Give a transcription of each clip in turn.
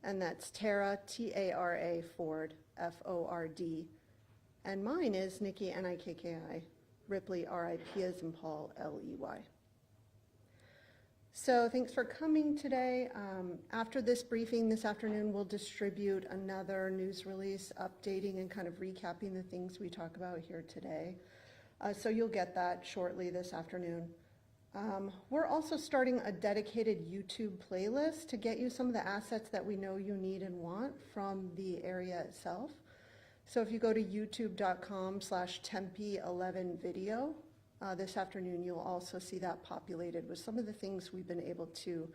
and that's Tara, T-A-R-A, Ford, F-O-R-D. And mine is Nikki, N-I-K-K-I, Ripley, R-I-P as in Paul, L-E-Y. So thanks for coming today. After this briefing this afternoon, we'll distribute another news release updating and kind of recapping the things we talk about here today. So you'll get that shortly this afternoon. We're also starting a dedicated YouTube playlist to get you some of the assets that we know you need and want from the area itself. So if you go to youtube.com/Tempe11video, this afternoon, you'll also see that populated with some of the things we've been able to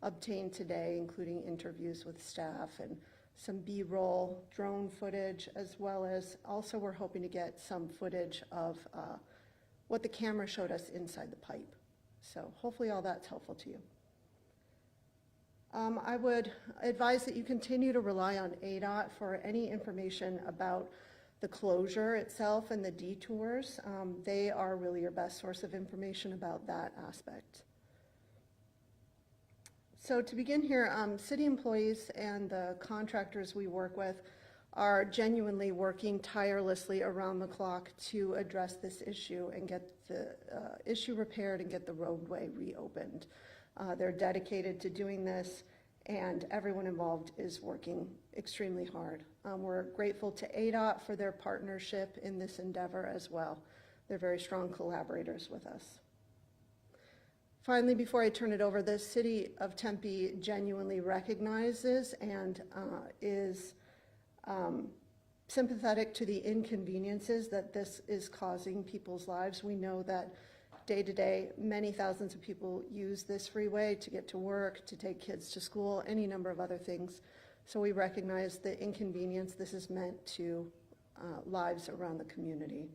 obtain today, including interviews with staff and some B-roll drone footage, as well as also we're hoping to get some footage of what the camera showed us inside the pipe. So hopefully all that's helpful to you. I would advise that you continue to rely on ADOT for any information about the closure itself and the detours. They are really your best source of information about that aspect. So to begin here, city employees and the contractors we work with are genuinely working tirelessly around the clock to address this issue and get the issue repaired and get the roadway reopened. They're dedicated to doing this, and everyone involved is working extremely hard. We're grateful to ADOT for their partnership in this endeavor as well. They're very strong collaborators with us. Finally, before I turn it over, the City of Tempe genuinely recognizes and is sympathetic to the inconveniences that this is causing people's lives. We know that day to day, many thousands of people use this freeway to get to work, to take kids to school, any number of other things. So we recognize the inconvenience this has meant to lives around the community.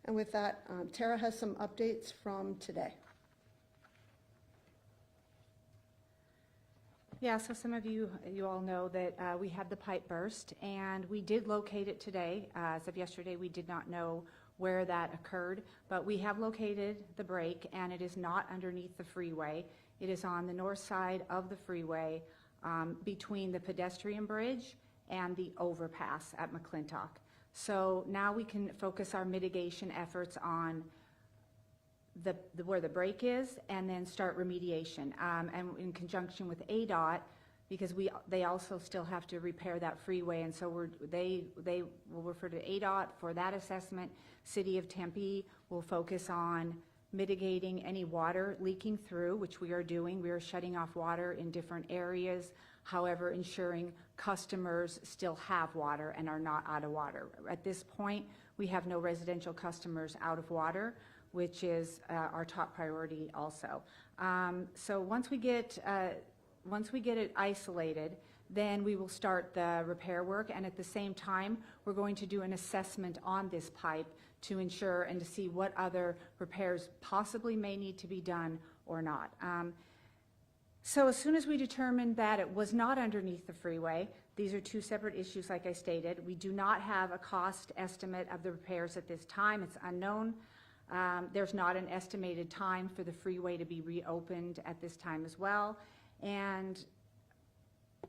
And with that, Tara has some updates from today. Yeah, so some of you all know that we had the pipe burst, and we did locate it today. As of yesterday, we did not know where that occurred, but we have located the break, and it is not underneath the freeway. It is on the north side of the freeway between the pedestrian bridge and the overpass at McClintock. So now we can focus our mitigation efforts on where the break is, and then start remediation. And in conjunction with ADOT, because they also still have to repair that freeway, and so they will refer to ADOT for that assessment. City of Tempe will focus on mitigating any water leaking through, which we are doing. We are shutting off water in different areas, however, ensuring customers still have water and are not out of water. At this point, we have no residential customers out of water, which is our top priority also. So once we get it isolated, then we will start the repair work, and at the same time, we're going to do an assessment on this pipe to ensure and to see what other repairs possibly may need to be done or not. So as soon as we determined that it was not underneath the freeway, these are two separate issues like I stated. We do not have a cost estimate of the repairs at this time. It's unknown. There's not an estimated time for the freeway to be reopened at this time as well. And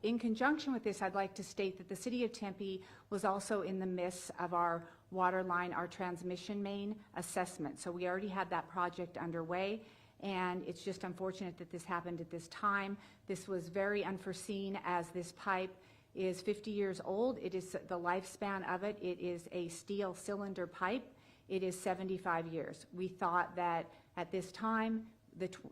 in conjunction with this, I'd like to state that the City of Tempe was also in the midst of our water line, our transmission main assessment. So we already had that project underway, and it's just unfortunate that this happened at this time. This was very unforeseen, as this pipe is 50 years old. It is the lifespan of it. It is a steel cylinder pipe. It is 75 years. We thought that at this time,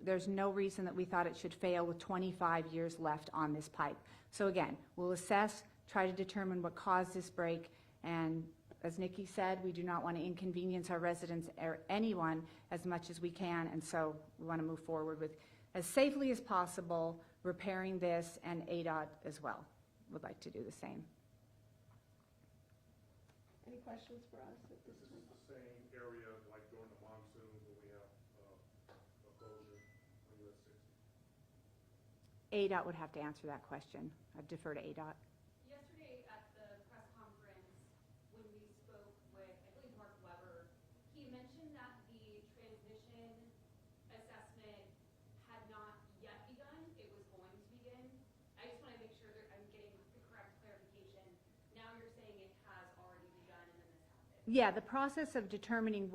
there's no reason that we thought it should fail with 25 years left on this pipe. So again, we'll assess, try to determine what caused this break, and as Nikki said, we do not want to inconvenience our residents or anyone as much as we can, and so we want to move forward with, as safely as possible, repairing this, and ADOT as well would like to do the same. Any questions for us at this This time? is the same area like during the monsoons when we have a closure on US 60? ADOT would have to answer that question. I'd defer to ADOT. Yesterday at the press conference, when we spoke with, I believe, Mark Weber, he mentioned that the transmission assessment had not yet begun. It was going to begin. Yeah, the process of determining,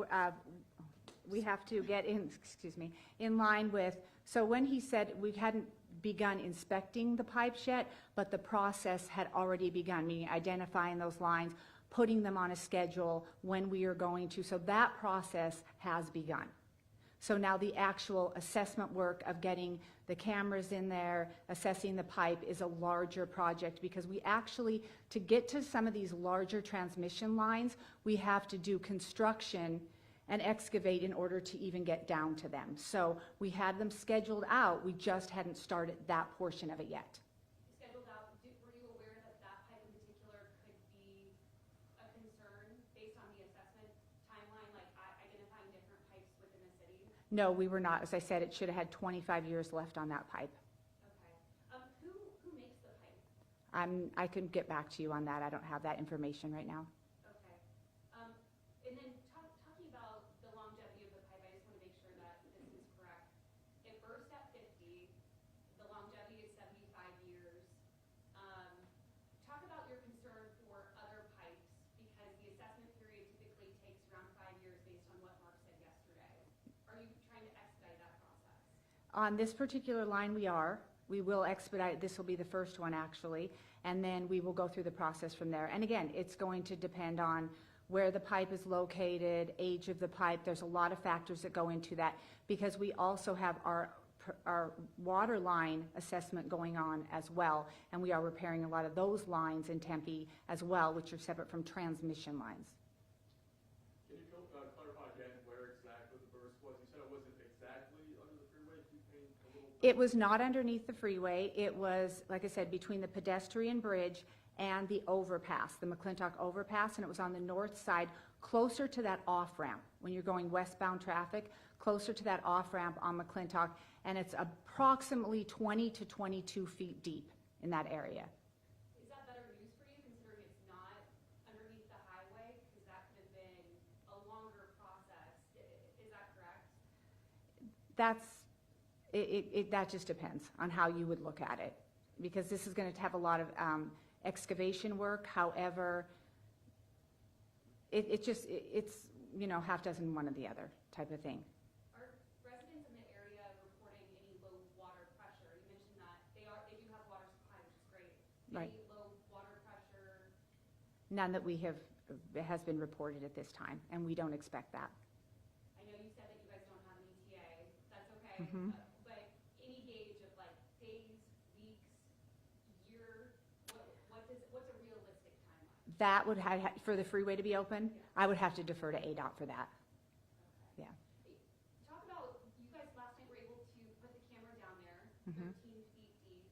we have to get in, excuse me, in line with, so when he said we hadn't begun inspecting the pipes yet, but the process had already begun, meaning identifying those lines, putting them on a schedule when we are going to, so that process has begun. So now the actual assessment work of getting the cameras in there, assessing the pipe is a larger project because we actually, to get to some of these larger transmission lines, we have to do construction and excavate in order to even get down to them. So we had them scheduled out, we just hadn't started that portion of it yet. Scheduled out, were you aware that that pipe in particular could be a concern based on the assessment timeline, like identifying different pipes within the city? No, we were not. As I said, it should have had 25 years left on that pipe. Okay. Who makes the pipe? I can get back to you on that. I don't have that information right now. Okay. And then talking about the longevity of the pipe, I just want to make sure that this is correct. It burst at 50. The longevity is 75 years. Talk about your concern for other pipes because the assessment period typically takes around 5 years based on what Mark said yesterday. Are you trying to expedite that process? On this particular line, we are. We will expedite. This will be the first one, actually, and then we will go through the process from there. And again, it's going to depend on where the pipe is located, age of the pipe. There's a lot of factors that go into that because we also have our water line assessment going on as well, and we are repairing a lot of those lines in Tempe as well, which are separate from transmission lines. Can you clarify again where exactly the burst was? You said it wasn't exactly under the freeway. Can you paint a little? It was not underneath the freeway. It was, like I said, between the pedestrian bridge and the overpass, the McClintock overpass, and it was on the north side, closer to that off-ramp. When you're going westbound traffic, closer to that off-ramp on McClintock, and it's approximately 20 to 22 feet deep in that area. Is that better news for you considering it's not underneath the highway? Because that could have been a longer process. Is that correct? That just depends on how you would look at it, because this is going to have a lot of excavation work. However, it's you know, half dozen one or the other type of thing. Are residents in the area reporting any low water pressure? You mentioned that they do have water supply, which is great. Right. Any low water pressure? None that we have has been reported at this time, and we don't expect that. I know you said that you guys don't have an ETA. That's okay. Mhm. But any gauge of like days, weeks, year, what's a realistic timeline? That would have, for the freeway to be open, I would have to defer to ADOT for that. Okay. Yeah. Talk about, you guys last night were able to put the camera down there, Mhm. 13 feet deep,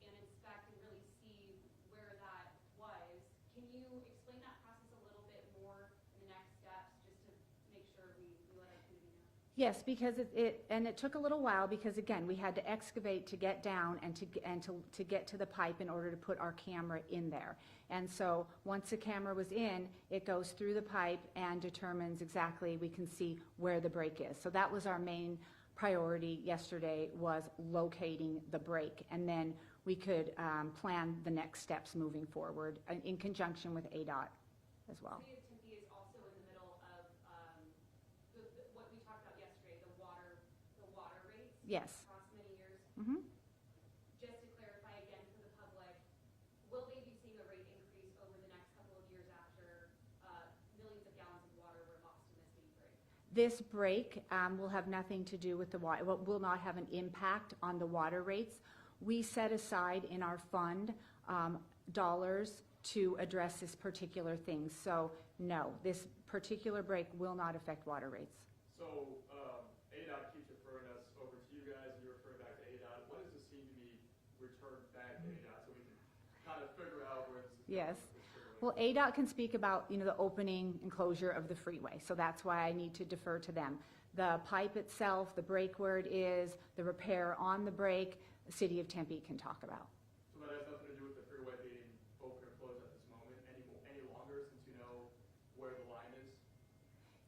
and inspect and really see where that was. Can you explain that process a little bit more in the next steps, just to make sure we let our community know? Yes, because it took a little while because again, we had to excavate to get down and to get to the pipe in order to put our camera in there. And so once the camera was in, it goes through the pipe and determines exactly, we can see where the break is. So that was our main priority yesterday, was locating the break. And then we could plan the next steps moving forward in conjunction with ADOT as well. City of Tempe is also in the middle of what we talked about yesterday, the water rates Yes. across many years. Mhm. Just to clarify again for the public, will they be seeing a rate increase over the next couple of years after millions of gallons of water were lost in this deep break? This break will have nothing to do with the water, will not have an impact on the water rates. We set aside in our fund dollars to address this particular thing. So no, this particular break will not affect water rates. So ADOT keeps referring us over to you guys, and you refer back to ADOT. When does this seem to be returned back to ADOT so we can kind of figure out where this is going? Yes. Well, ADOT can speak about, you know, the opening and closure of the freeway, so that's why I need to defer to them. The pipe itself, the break where it is, the repair on the break, the City of Tempe can talk about. So that has nothing to do with the freeway being open or closed at this moment any longer, since you know where the line is?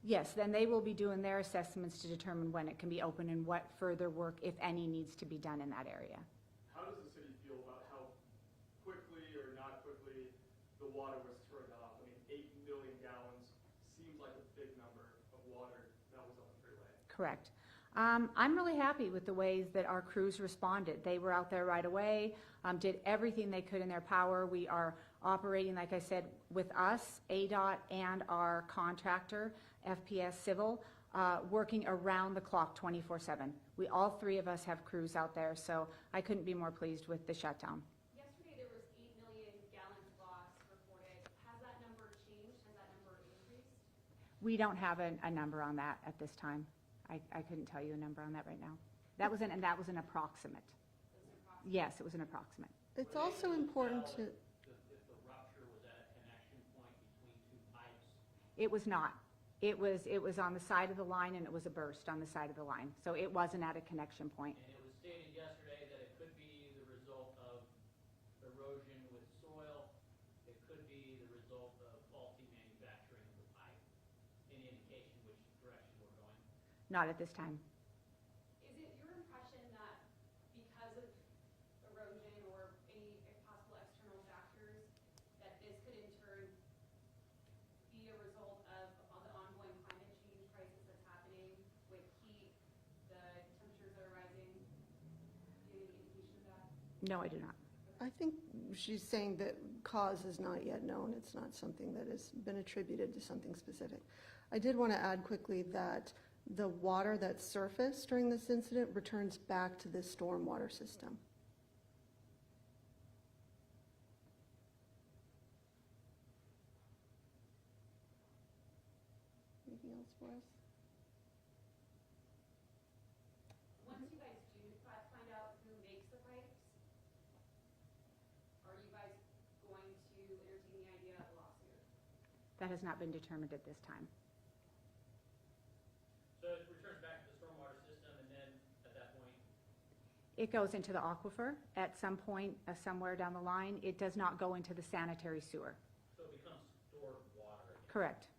Yes, then they will be doing their assessments to determine when it can be open and what further work, if any, needs to be done in that area. How does the city feel about how quickly or not quickly the water was turned off? I mean, 8 million gallons, Correct. I'm really happy with the ways that our crews responded. They were out there right away, did everything they could in their power. We are operating, like I said, with us, ADOT, and our contractor, FPS Civil, working around the clock 24/7. All three of us have crews out there, so I couldn't be more pleased with the shutdown. Yesterday, there was 8 million gallons lost reported. Has that number changed? Has that number increased? We don't have a number on that at this time. I couldn't tell you a number on that right now. That was an approximate. It was approximately. Yes, it was an approximate. It's also important to, If the rupture was at a connection point between two pipes, It was not. It was on the side of the line, and it was a burst on the side of the line. So it wasn't at a connection point. and it was stated yesterday that it could be the result of erosion with soil, it could be the result of faulty manufacturing of the pipe. Any indication which direction we're going? Not at this time. Is it your impression that because of erosion or any possible external factors, that this could in turn be a result of all the ongoing climate change crisis that's happening with heat, the temperatures that are rising? Do you have any indication of that? No, I do not. I think she's saying that cause is not yet known. It's not something that has been attributed to something specific. I did want to add quickly that the water that surfaced during this incident returns back to this stormwater system. Anything else for us? Once you guys do find out who makes the pipes, are you guys going to entertain the idea of a lawsuit? That has not been determined at this time. So it returns back to the stormwater system, and then at that point, It goes into the aquifer at some point, somewhere down the line. It does not go into the sanitary sewer. so it becomes stored water again. Correct.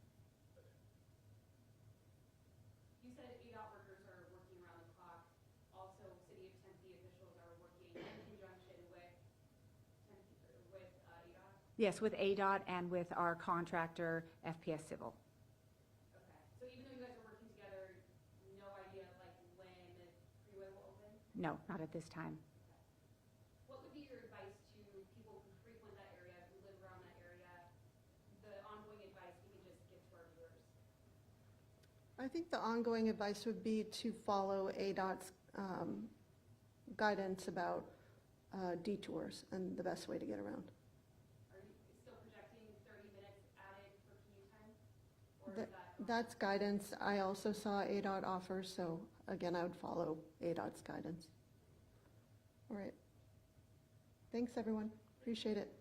You said ADOT workers are working around the clock. Also, City of Tempe officials are working in conjunction with ADOT? Yes, with ADOT and with our contractor, FPS Civil. Okay. So even though you guys are working together, no idea of like when the freeway will open? No, not at this time. What would be your advice to people who frequent that area, who live around that area? The ongoing advice we can just give to our viewers? I think the ongoing advice would be to follow ADOT's guidance about detours and the best way to get around. Are you still projecting 30 minutes added for commute time? Or is that? That's guidance I also saw ADOT offer, so again, I would follow ADOT's guidance. All right. Thanks, everyone. Appreciate it.